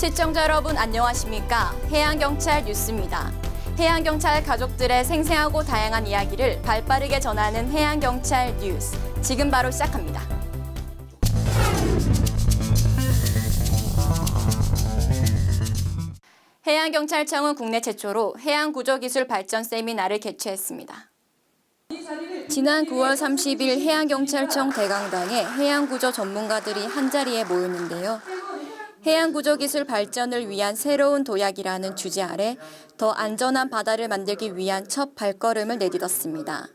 시청자 여러분 안녕하십니까? 해양경찰 뉴스입니다. 해양경찰 가족들의 생생하고 다양한 이야기를 발빠르게 전하는 해양경찰 뉴스. 지금 바로 시작합니다. 해양경찰청은 국내 최초로 해양구조기술 발전 세미나를 개최했습니다. 지난 9월 30일 해양경찰청 대강당에 해양구조 전문가들이 한자리에 모였는데요. 해양구조기술 발전을 위한 새로운 도약이라는 주제 아래 더 안전한 바다를 만들기 위한 첫 발걸음을 내딛었습니다.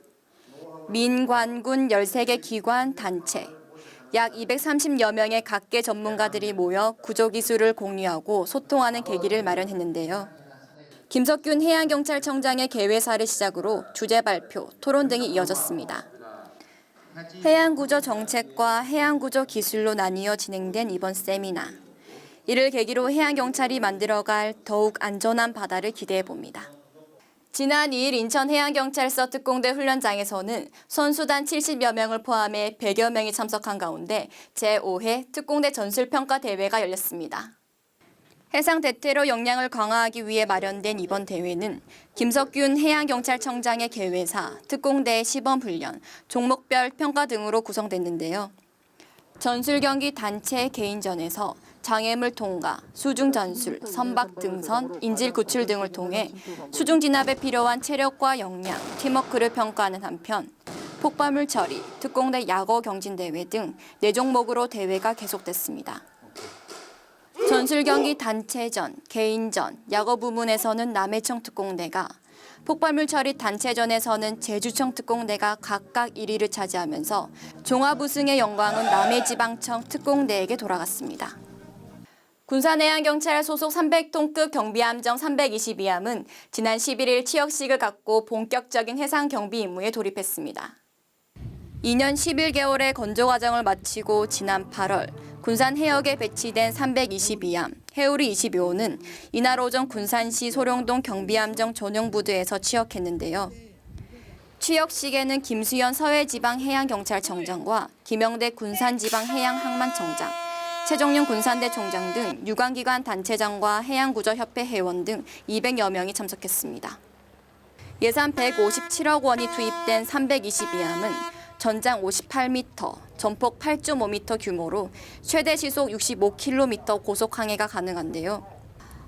민관군 13개 기관, 단체, 약 230여 명의 각계 전문가들이 모여 구조기술을 공유하고 소통하는 계기를 마련했는데요. 김석균 해양경찰청장의 개회사를 시작으로 주제 발표, 토론 등이 이어졌습니다. 해양구조 정책과 해양구조 기술로 나뉘어 진행된 이번 세미나. 이를 계기로 해양경찰이 만들어갈 더욱 안전한 바다를 기대해봅니다. 지난 2일 인천해양경찰서 특공대 훈련장에서는 선수단 70여 명을 포함해 100여 명이 참석한 가운데 제5회 특공대 전술평가 대회가 열렸습니다. 해상 대테러 역량을 강화하기 위해 마련된 이번 대회는 김석균 해양경찰청장의 개회사, 특공대의 시범훈련, 종목별 평가 등으로 구성됐는데요. 전술경기 단체 개인전에서 장애물 통과, 수중 전술, 선박 등선, 인질 구출 등을 통해 수중 진압에 필요한 체력과 역량, 팀워크를 평가하는 한편 폭발물 처리, 특공대 야거 경진대회 등 4종목으로 대회가 계속됐습니다. 전술경기 단체전, 개인전, 야거 부문에서는 남해청 특공대가, 폭발물 처리 단체전에서는 제주청 특공대가 각각 1위를 차지하면서 종합 우승의 영광은 남해지방청 특공대에게 돌아갔습니다. 군산해양경찰 소속 300톤급 경비함정 322함은 지난 11일 취역식을 갖고 본격적인 해상 경비 임무에 돌입했습니다. 2년 11개월의 건조 과정을 마치고 지난 8월 군산 해역에 배치된 322함 해우리 22호는 이날 오전 군산시 소룡동 경비함정 전용부두에서 취역했는데요. 취역식에는 김수현 서해지방해양경찰청장과 김영대 군산지방해양항만청장, 최종윤 군산대 총장 등 유관기관 단체장과 해양구조협회 회원 등 200여 명이 참석했습니다. 예산 157억 원이 투입된 322함은 전장 58m, 전폭 8.5m 규모로 최대 시속 65km 고속 항해가 가능한데요.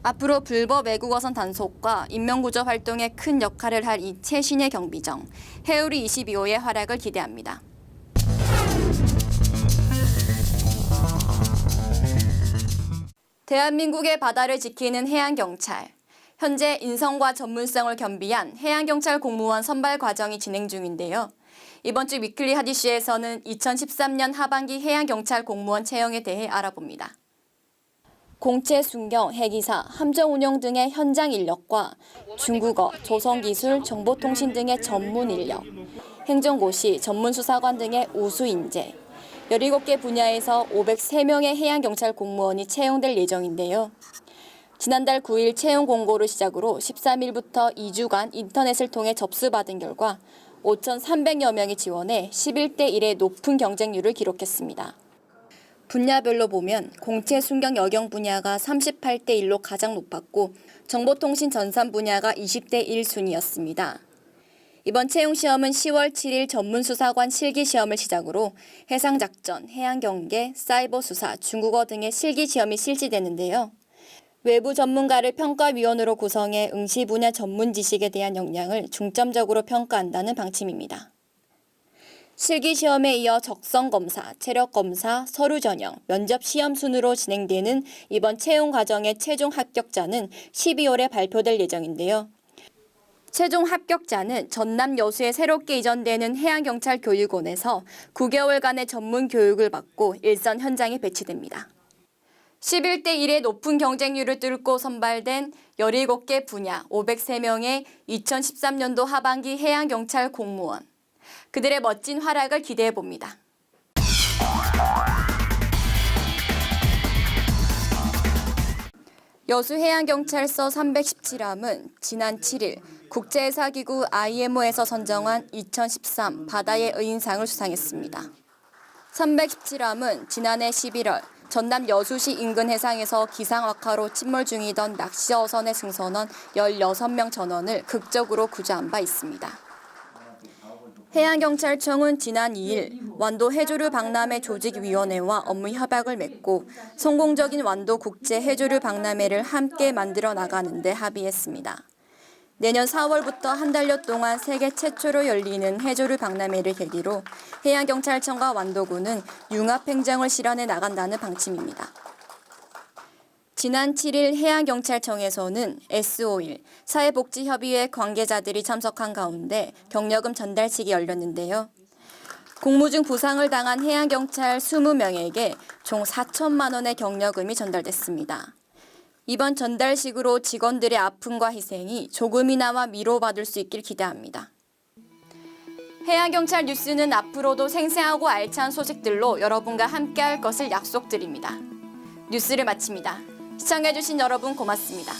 앞으로 불법 외국어선 단속과 인명구조 활동에 큰 역할을 할 이 최신의 경비정, 해우리 22호의 활약을 기대합니다. 대한민국의 바다를 지키는 해양경찰. 현재 인성과 전문성을 겸비한 해양경찰 공무원 선발 과정이 진행 중인데요. 이번 주 위클리 핫이슈에서는 2013년 하반기 해양경찰 공무원 채용에 대해 알아봅니다. 공채 순경, 해기사, 함정 운영 등의 현장 인력과 중국어, 조선기술, 정보통신 등의 전문 인력, 행정고시, 전문수사관 등의 우수 인재, 17개 분야에서 503명의 해양경찰 공무원이 채용될 예정인데요. 지난달 9일 채용 공고를 시작으로 13일부터 2주간 인터넷을 통해 접수받은 결과 5,300여 명이 지원해 11대 1의 높은 경쟁률을 기록했습니다. 분야별로 보면 공채 순경 여경 분야가 38대 1로 가장 높았고 정보통신 전산 분야가 20대 1 순이었습니다. 이번 채용 시험은 10월 7일 전문수사관 실기시험을 시작으로 해상작전, 해양경계, 사이버수사, 중국어 등의 실기시험이 실시되는데요. 외부 전문가를 평가위원으로 구성해 응시 분야 전문 지식에 대한 역량을 중점적으로 평가한다는 방침입니다. 실기시험에 이어 적성검사, 체력검사, 서류전형, 면접시험 순으로 진행되는 이번 채용 과정의 최종 합격자는 12월에 발표될 예정인데요. 최종 합격자는 전남 여수에 새롭게 이전되는 해양경찰 교육원에서 9개월간의 전문 교육을 받고 일선 현장에 배치됩니다. 11대 1의 높은 경쟁률을 뚫고 선발된 17개 분야 503명의 2013년도 하반기 해양경찰 공무원. 그들의 멋진 활약을 기대해봅니다. 여수해양경찰서 317함은 지난 7일 국제해사기구 IMO에서 선정한 2013 바다의 의인상을 수상했습니다. 317함은 지난해 11월 전남 여수시 인근 해상에서 기상악화로 침몰 중이던 낚시 어선의 승선원 16명 전원을 극적으로 구조한 바 있습니다. 해양경찰청은 지난 2일 완도 해조류 박람회 조직위원회와 업무 협약을 맺고 성공적인 완도 국제 해조류 박람회를 함께 만들어 나가는 데 합의했습니다. 내년 4월부터 한 달여 동안 세계 최초로 열리는 해조류 박람회를 계기로 해양경찰청과 완도군은 융합행정을 실현해 나간다는 방침입니다. 지난 7일 해양경찰청에서는 S5일 사회복지협의회 관계자들이 참석한 가운데 경력금 전달식이 열렸는데요. 공무 중 부상을 당한 해양경찰 20명에게 총 4천만 원의 경력금이 전달됐습니다. 이번 전달식으로 직원들의 아픔과 희생이 조금이나마 위로받을 수 있길 기대합니다. 해양경찰 뉴스는 앞으로도 생생하고 알찬 소식들로 여러분과 함께할 것을 약속드립니다. 뉴스를 마칩니다. 시청해주신 여러분 고맙습니다.